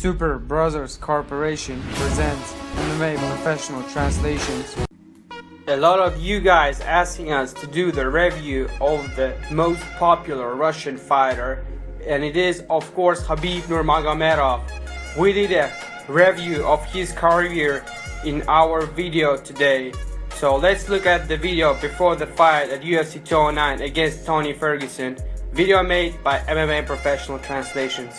Super Brothers Corporation presents MMA professional translations. A lot of you guys asking us to do the review of the most popular Russian fighter, and it is of course Khabib Nurmagomedov. We did a review of his career in our video today. So let's look at the video before the fight at UFC 209 against Tony Ferguson. Video made by MMA Professional Translations.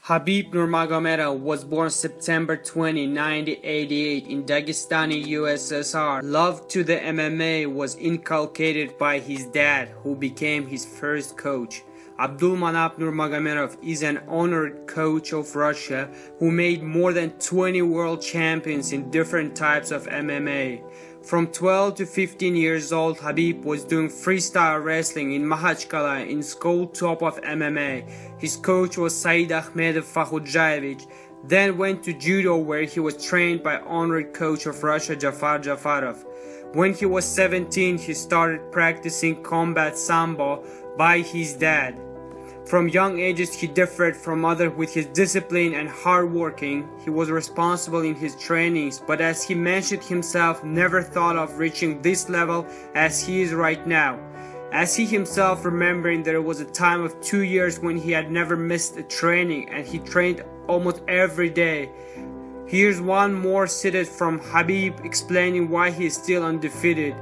Khabib Nurmagomedov was born September 20, 1988 in Dagestani, USSR. Love to the MMA was inculcated by his dad, who became his first coach. Abdulmanap Nurmagomedov is an honored coach of Russia who made more than 20 world champions in different types of MMA. From 12 to 15 years old, Khabib was doing freestyle wrestling in Makhachkala in school top of MMA. His coach was Said Ahmedov Fakhudjayevich. Then went to judo where he was trained by honored coach of Russia Jafar Jafarov. When he was 17, he started practicing combat sambo by his dad. From young ages, he differed from others with his discipline and hard working. He was responsible in his trainings, but as he mentioned himself, never thought of reaching this level as he is right now. As he himself remembering, there was a time of 2 years when he had never missed a training and he trained almost every day. Here's one more cited from Khabib explaining why he is still undefeated.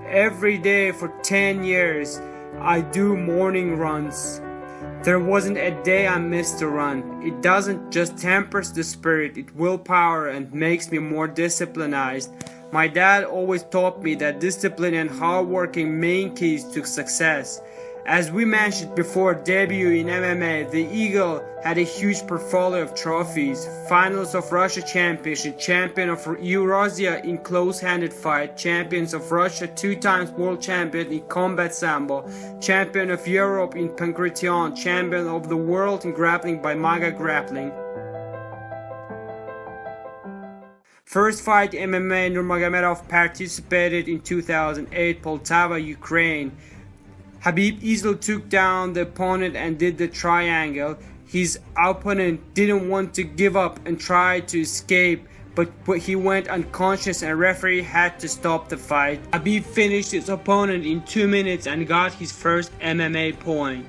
Every day for 10 years, I do morning runs. There wasn't a day I missed a run. It doesn't just tempers the spirit, it willpower and makes me more disciplined. My dad always taught me that discipline and hard working main keys to success. As we mentioned before, debut in MMA, the Eagle had a huge portfolio of trophies. Finals of Russia Championship, champion of Eurasia in close-handed fight, champions of Russia, 2 times world champion in combat sambo, champion of Europe in pancration, champion of the world in grappling by Maga Grappling. First fight MMA, Nurmagomedov participated in 2008, Poltava, Ukraine. Khabib easily took down the opponent and did the triangle. His opponent didn't want to give up and tried to escape, but he went unconscious and referee had to stop the fight. Khabib finished his opponent in 2 minutes and got his first MMA point.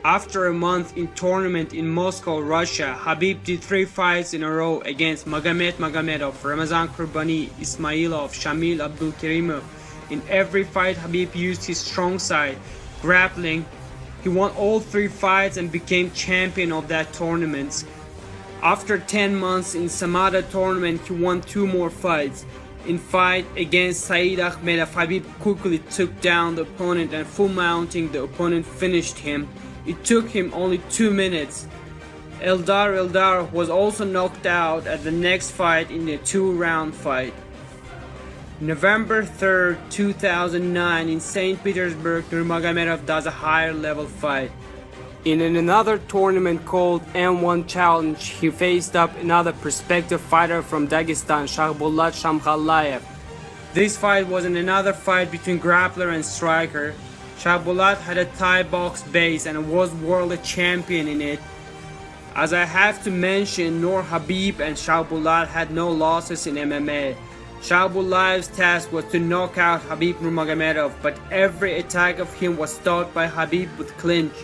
After a month in tournament in Moscow, Russia, Khabib did 3 fights in a row against Magomed Magomedov, Ramazan Kurbani, Ismailov, Shamil Abdulkarimov. In every fight, Khabib used his strong side, grappling. He won all 3 fights and became champion of that tournament. After 10 months in Samara tournament, he won 2 more fights. In fight against Said Ahmedov, Khabib quickly took down the opponent and full mounting the opponent finished him. It took him only 2 minutes. Eldar was also knocked out at the next fight in a 2-round fight. November 3rd, 2009 in St. Petersburg, Nurmagomedov does a higher level fight. In another tournament called M1 Challenge, he faced up another prospective fighter from Dagestan, Shahbulat Shamkhallayev. This fight was in another fight between grappler and striker. Shahbulat had a Thai box base and was world champion in it. As I have to mention, Nur Khabib and Shahbulat had no losses in MMA. Shahbulat's task was to knock out Khabib Nurmagomedov, but every attack of him was stopped by Khabib with clinch.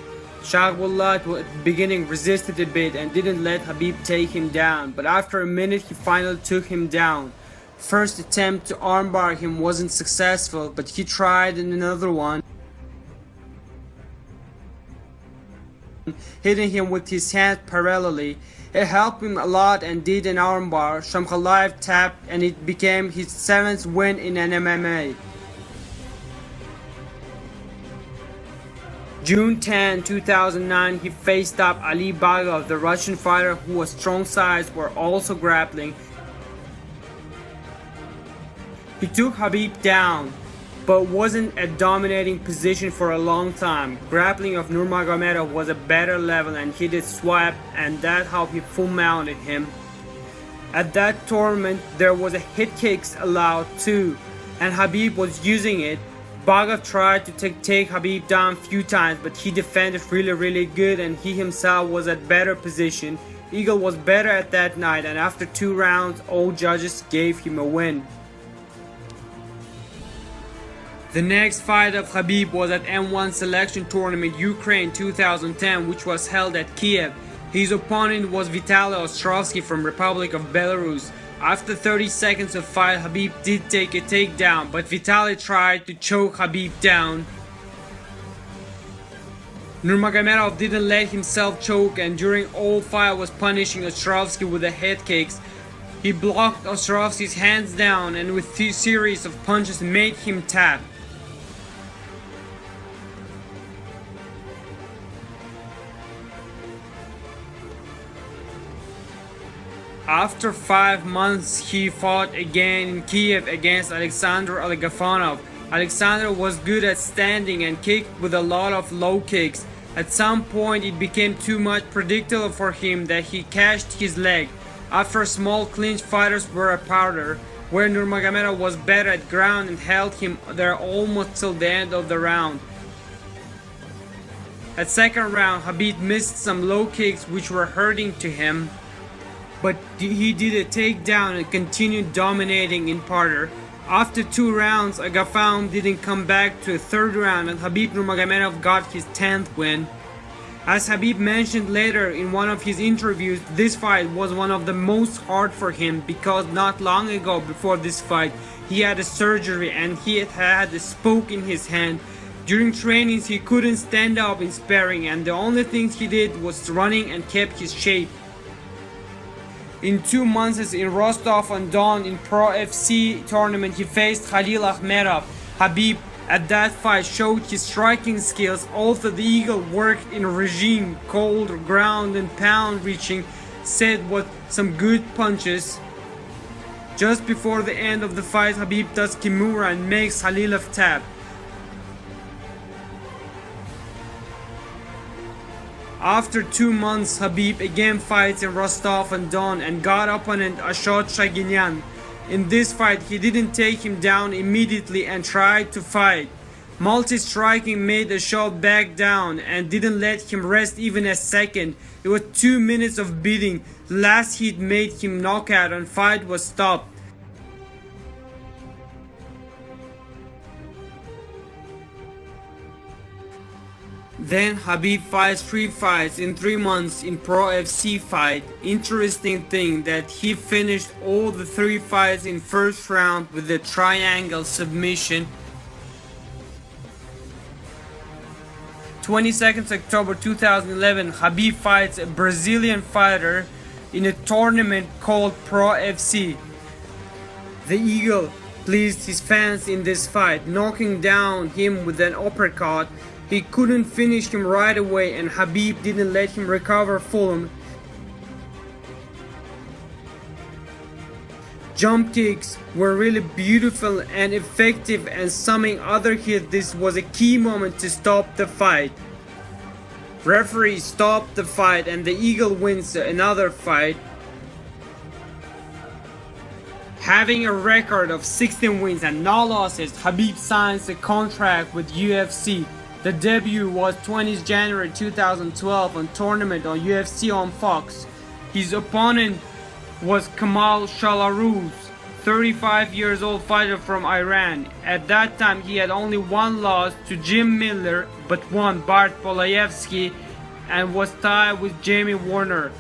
Shahbulat at the beginning resisted a bit and didn't let Khabib take him down, but after a minute he finally took him down. First attempt to armbar him wasn't successful, but he tried another one, hitting him with his hand parallelly. It helped him a lot and did an armbar. Shamkhallayev tapped and it became his 7th win in an MMA. June 10, 2009, he faced up Ali Bagov, the Russian fighter who was strong sides were also grappling. He took Khabib down, but wasn't a dominating position for a long time. Grappling of Nurmagomedov was a better level and he did swap, and that how he full mounted him. At that tournament there was a hit kicks allowed too, and Khabib was using it. Bagav tried to take Khabib down a few times, but he defended really good, and he himself was at better position. Eagle was better at that night, and after 2 rounds, all judges gave him a win. The next fight of Khabib was at M1 Selection Tournament Ukraine 2010, which was held at Kiev. His opponent was Vitaly Ostrovsky from Republic of Belarus. After 30 seconds of fight, Khabib did take a takedown, but Vitaly tried to choke Khabib down. Nurmagomedov didn't let himself choke, and during all fight was punishing Ostrovsky with the head kicks. He blocked Ostrovsky's hands down and with a series of punches made him tap. After 5 months, he fought again in Kiev against Alexander Algafanov. Alexander was good at standing and kicked with a lot of low kicks. At some point it became too much predictable for him that he cashed his leg. After a small clinch, fighters were apart, where Nurmagomedov was better at ground and held him there almost till the end of the round. At second round, Khabib missed some low kicks which were hurting to him, but he did a takedown and continued dominating in parter. After 2 rounds, Agafanov didn't come back to a third round, and Khabib Nurmagomedov got his 10th win. As Khabib mentioned later in one of his interviews, this fight was one of the most hard for him because not long ago before this fight, he had a surgery and he had a spoke in his hand. During trainings, he couldn't stand up in sparring, and the only thing he did was running and kept his shape. In 2 months in Rostov-on-Don in Pro FC tournament, he faced Khalil Akhmedov. Khabib at that fight showed his striking skills. Also, the Eagle worked in regime, cold, ground and pound reaching, set with some good punches. Just before the end of the fight, Khabib does Kimura and makes Khalilov tap. After 2 months, Khabib again fights in Rostov-on-Don and got opponent Ashot Shaginyan. In this fight, he didn't take him down immediately and tried to fight. Multi-striking made Ashot back down and didn't let him rest even a second. It was 2 minutes of beating. The last hit made him knockout and fight was stopped. Then Khabib fights 3 fights in 3 months in Pro FC fight. Interesting thing that he finished all the 3 fights in first round with a triangle submission. 22nd October 2011, Khabib fights a Brazilian fighter in a tournament called Pro FC. The Eagle pleased his fans in this fight, knocking down him with an uppercut. He couldn't finish him right away, and Khabib didn't let him recover fully. Jump kicks were really beautiful and effective, and summing other hits, this was a key moment to stop the fight. Referee stopped the fight and the Eagle wins another fight. Having a record of 16 wins and no losses, Khabib signs a contract with UFC. The debut was 20th January 2012 on tournament on UFC on Fox. His opponent was Kamal Shalaruz, 35 years old fighter from Iran. At that time he had only 1 loss to Jim Miller but won Bart Polayevsky and was tied with Jamie Warner.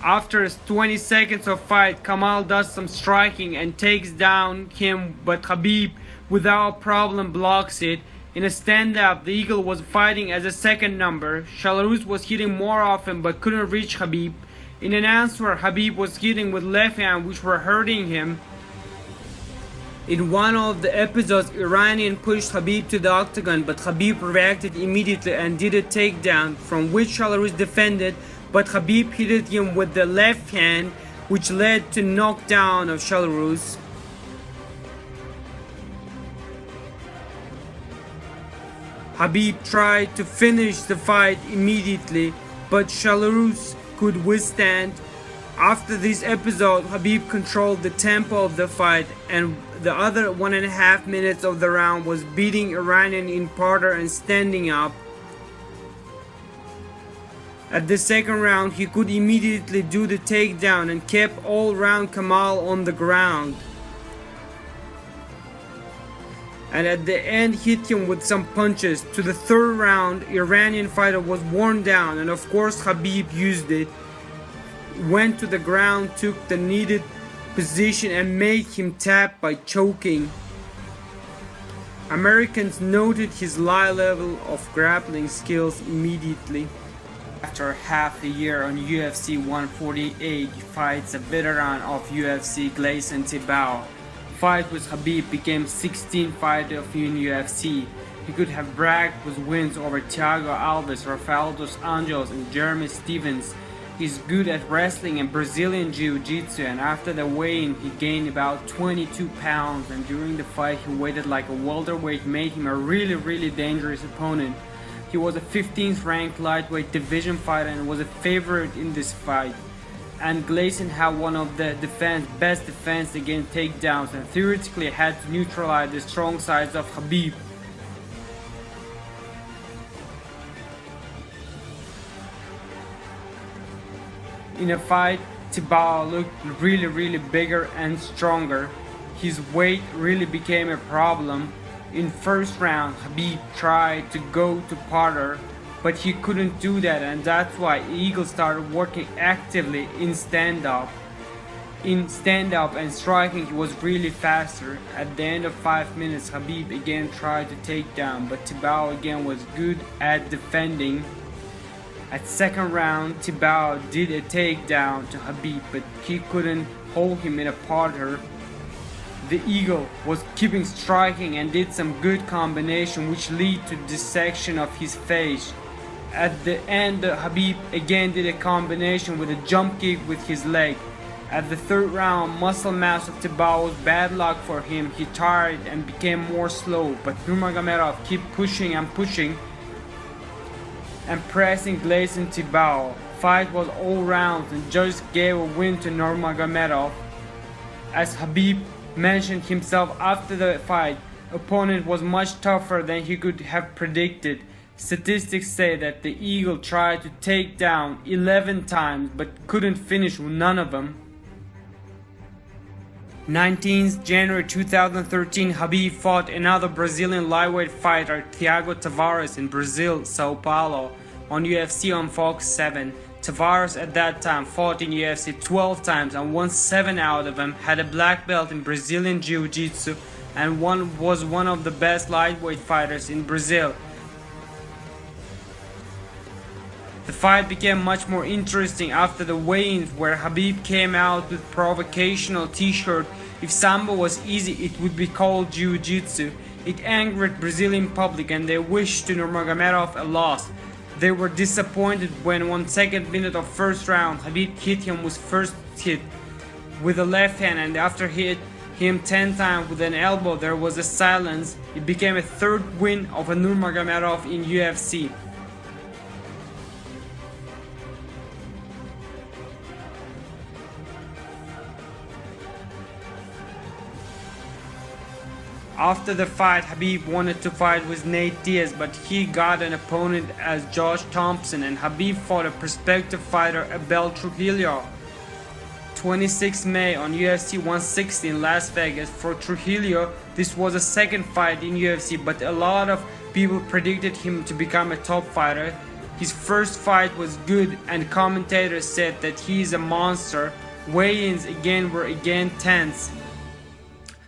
After 20 seconds of fight, Kamal does some striking and takes down him, but Khabib without problem blocks it. In a stand-up, the Eagle was fighting as a second number. Shalaruz was hitting more often but couldn't reach Khabib. In an answer, Khabib was hitting with left hand which were hurting him. In one of the episodes, Iranian pushed Khabib to the octagon, but Khabib reacted immediately and did a takedown, from which Shalaruz defended, but Khabib hit him with the left hand, which led to knockdown of Shalaruz. Khabib tried to finish the fight immediately, but Shalaruz could withstand. After this episode, Khabib controlled the tempo of the fight, and the other 1.5 minutes of the round was beating Iranian in parter and standing up. At the second round, he could immediately do the takedown and kept all round Kamal on the ground. And at the end hit him with some punches. To the third round, Iranian fighter was worn down, and of course Khabib used it. Went to the ground, took the needed position and made him tap by choking. Americans noted his high level of grappling skills immediately. After half a year on UFC 148, he fights a veteran of UFC, Gleison Tibau. Fight with Khabib became 16th fight of in UFC. He could have bragged with wins over Thiago Alves, Rafael dos Anjos and Jeremy Stevens. He's good at wrestling and Brazilian Jiu-Jitsu, and after the weigh-in he gained about 22 pounds, and during the fight he weighted like a welterweight, made him a really dangerous opponent. He was a 15th ranked lightweight division fighter and was a favorite in this fight. And Gleison had one of the best defense against takedowns, and theoretically had to neutralize the strong sides of Khabib. In a fight, Tibau looked really bigger and stronger. His weight really became a problem. In first round, Khabib tried to go to parter, but he couldn't do that, and that's why Eagle started working actively in stand-up. In stand-up and striking, he was really faster. At the end of 5 minutes, Khabib again tried to take down, but Tibau again was good at defending. At second round, Tibau did a takedown to Khabib, but he couldn't hold him in a parter. The Eagle was keeping striking and did some good combination which lead to dissection of his face. At the end, Khabib again did a combination with a jump kick with his leg. At the third round, muscle mass of Tibau was bad luck for him. He tired and became more slow, but Nurmagomedov kept pushing and pressing Gleison Tibau. Fight was all rounds and judges gave a win to Nurmagomedov. As Khabib mentioned himself after the fight, opponent was much tougher than he could have predicted. Statistics say that the Eagle tried to take down 11 times but couldn't finish none of them. 19th January 2013, Khabib fought another Brazilian lightweight fighter, Thiago Tavares, in Brazil, Sao Paulo, on UFC on Fox 7. Tavares at that time fought in UFC 12 times and won 7 out of them, had a black belt in Brazilian Jiu-Jitsu, and was one of the best lightweight fighters in Brazil. The fight became much more interesting after the weigh-ins, where Khabib came out with provocational t-shirt. If Sambo was easy, it would be called Jiu-Jitsu. It angered Brazilian public and they wished to Nurmagomedov a loss. They were disappointed when 1 minute of first round, Khabib hit him with first hit with the left hand, and after hit him 10 times with an elbow, there was a silence. It became a third win of a Nurmagomedov in UFC. After the fight, Khabib wanted to fight with Nate Diaz, but he got an opponent as Josh Thompson, and Khabib fought a prospective fighter, Abel Trujillo. 26 May on UFC 160 in Las Vegas. For Trujillo, this was a second fight in UFC, but a lot of people predicted him to become a top fighter. His first fight was good, and commentators said that he is a monster. Weigh-ins were tense.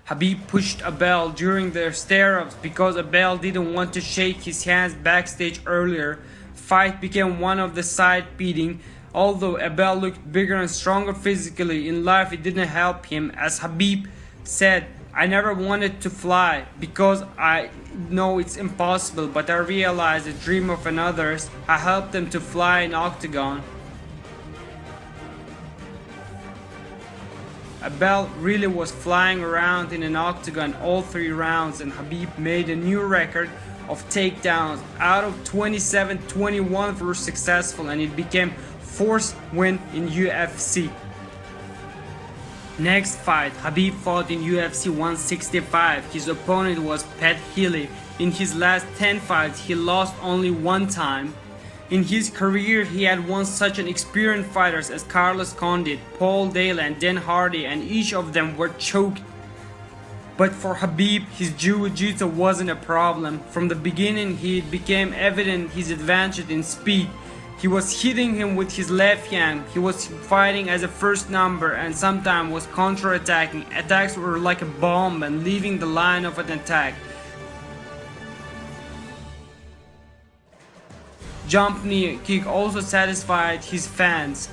Khabib pushed Abel during their stare-ups because Abel didn't want to shake his hands backstage earlier. Fight became one of the side beating. Although Abel looked bigger and stronger physically, in life it didn't help him. As Khabib said, "I never wanted to fly because I know it's impossible, but I realized the dream of another's. I helped them to fly in octagon." Abel really was flying around in an octagon all 3 rounds, and Khabib made a new record of takedowns. Out of 27, 21 were successful, and it became 4th win in UFC. Next fight, Khabib fought in UFC 165. His opponent was Pat Healy. In his last 10 fights, he lost only one time. In his career, he had won such an experienced fighters as Carlos Condit, Paul Dale and Dan Hardy, and each of them were choked. But for Khabib, his jiu-jitsu wasn't a problem. From the beginning, it became evident his advantage in speed. He was hitting him with his left hand. He was fighting as a first number and sometimes was counter-attacking. Attacks were like a bomb and leaving the line of an attack. Jump knee kick also satisfied his fans.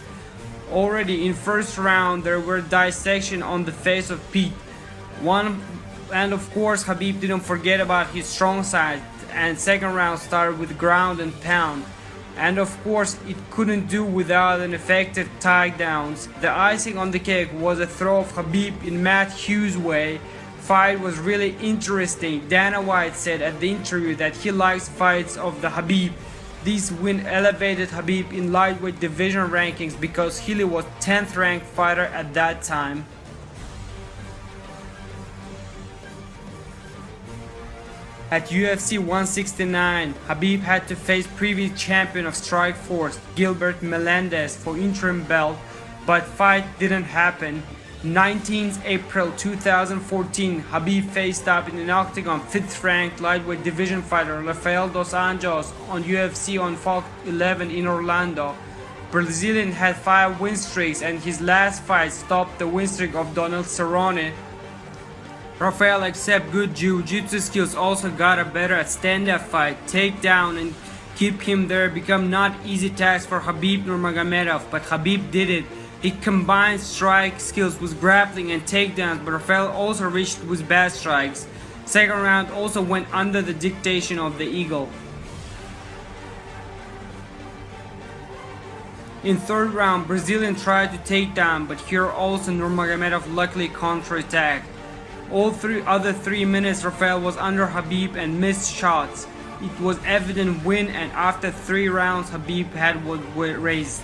Already in first round there were dissection on the face of Pete. And of course Khabib didn't forget about his strong side, and second round started with ground and pound. And of course it couldn't do without an effective takedowns. The icing on the cake was a throw of Khabib in Matt Hughes' way. Fight was really interesting. Dana White said at the interview that he likes fights of the Khabib. This win elevated Khabib in lightweight division rankings because Healy was 10th ranked fighter at that time. At UFC 169, Khabib had to face previous champion of Strikeforce, Gilbert Melendez, for interim belt, but fight didn't happen. 19th April 2014, Khabib faced up in an octagon 5th ranked lightweight division fighter Rafael dos Anjos on UFC on Fox 11 in Orlando. Brazilian had 5 win streaks and his last fight stopped the win streak of Donald Cerrone. Rafael, except good jiu-jitsu skills, also got better at stand-up fight, takedown and keep him there become not easy task for Khabib Nurmagomedov, but Khabib did it. He combined strike skills with grappling and takedowns, but Rafael also reached with bad strikes. Second round also went under the dictation of the Eagle. In third round, Brazilian tried to take down, but here also Nurmagomedov luckily counter-attacked. All other 3 minutes Rafael was under Khabib and missed shots. It was evident win, and after 3 rounds Khabib had was raised.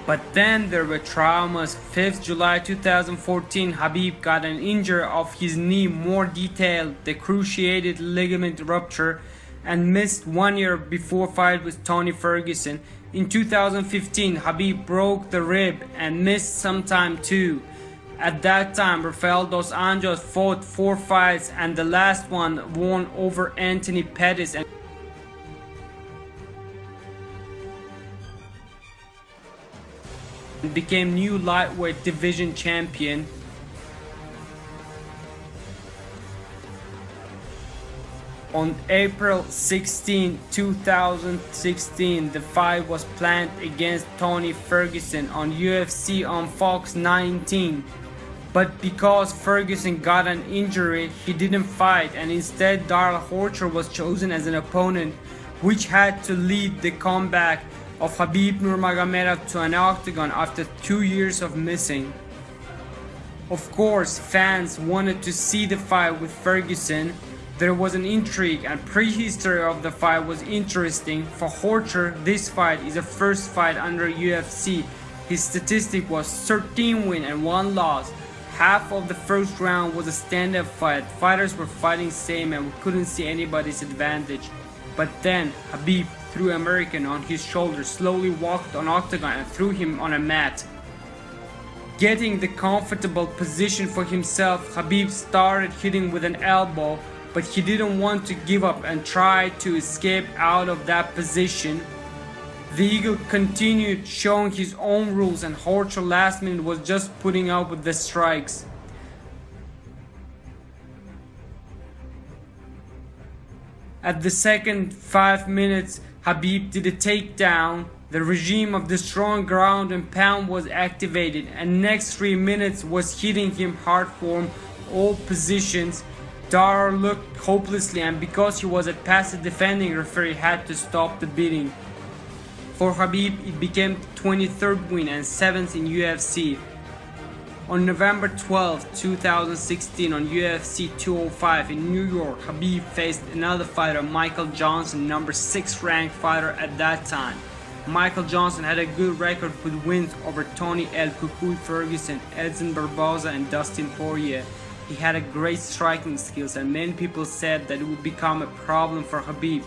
But then there were traumas. 5th July 2014, Khabib got an injury of his knee, more detailed, the cruciated ligament rupture, and missed 1 year before fight with Tony Ferguson. In 2015, Khabib broke the rib and missed some time too. At that time, Rafael dos Anjos fought 4 fights and the last one won over Anthony Pettis and became new lightweight division champion. On April 16, 2016, the fight was planned against Tony Ferguson on UFC on Fox 19. But because Ferguson got an injury, he didn't fight, and instead Darrell Horcher was chosen as an opponent, which had to lead the comeback of Khabib Nurmagomedov to an octagon after 2 years of missing. Of course, fans wanted to see the fight with Ferguson. There was an intrigue, and prehistory of the fight was interesting. For Horcher, this fight is a first fight under UFC. His statistic was 13 wins and 1 loss. Half of the first round was a stand-up fight. Fighters were fighting same and we couldn't see anybody's advantage. But then Khabib threw American on his shoulder, slowly walked on octagon and threw him on a mat. Getting the comfortable position for himself, Khabib started hitting with an elbow, but he didn't want to give up and tried to escape out of that position. The Eagle continued showing his own rules, and Horcher last minute was just putting up with the strikes. At the second 5 minutes, Khabib did a takedown. The regime of the strong ground and pound was activated, and next 3 minutes was hitting him hard from all positions. Darrell looked hopelessly, and because he was a passive defending referee, had to stop the beating. For Khabib, it became 23rd win and 7th in UFC. On November 12, 2016 on UFC 205 in New York, Khabib faced another fighter, Michael Johnson, number 6 ranked fighter at that time. Michael Johnson had a good record with wins over Tony El Cucuy Ferguson, Edson Barboza and Dustin Poirier. He had a great striking skills and many people said that it would become a problem for Khabib.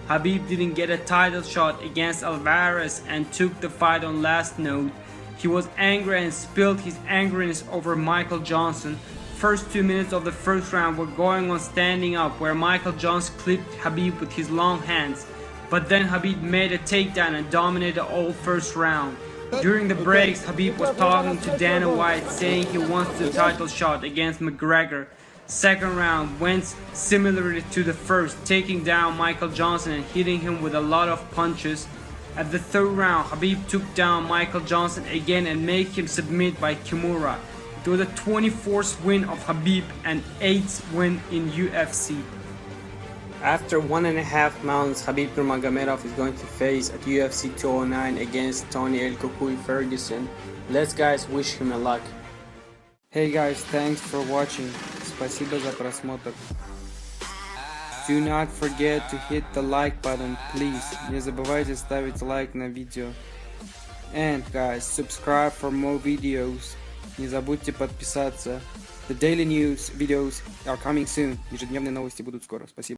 Khabib didn't get a title shot against Alvarez and took the fight on last note. He was angry and spilled his angriness over Michael Johnson. First 2 minutes of the first round were going on standing up where Michael Johnson clipped Khabib with his long hands. But then Khabib made a takedown and dominated all first round. During the breaks, Khabib was talking to Dana White saying he wants the title shot against McGregor. Second round went similarly to the first, taking down Michael Johnson and hitting him with a lot of punches. At the third round, Khabib took down Michael Johnson again and made him submit by Kimura. It was the 24th win of Khabib and 8th win in UFC. After 1.5 months, Khabib Nurmagomedov is going to face at UFC 209 against Tony El Cucuy Ferguson. Let's guys wish him a luck. Hey guys, thanks for watching. Спасибо за просмотр. Do not forget to hit the like button, please. Не забывайте ставить лайк на видео. And guys, subscribe for more videos. Не забудьте подписаться. The daily news videos are coming soon. Ежедневные новости будут скоро. Спасибо.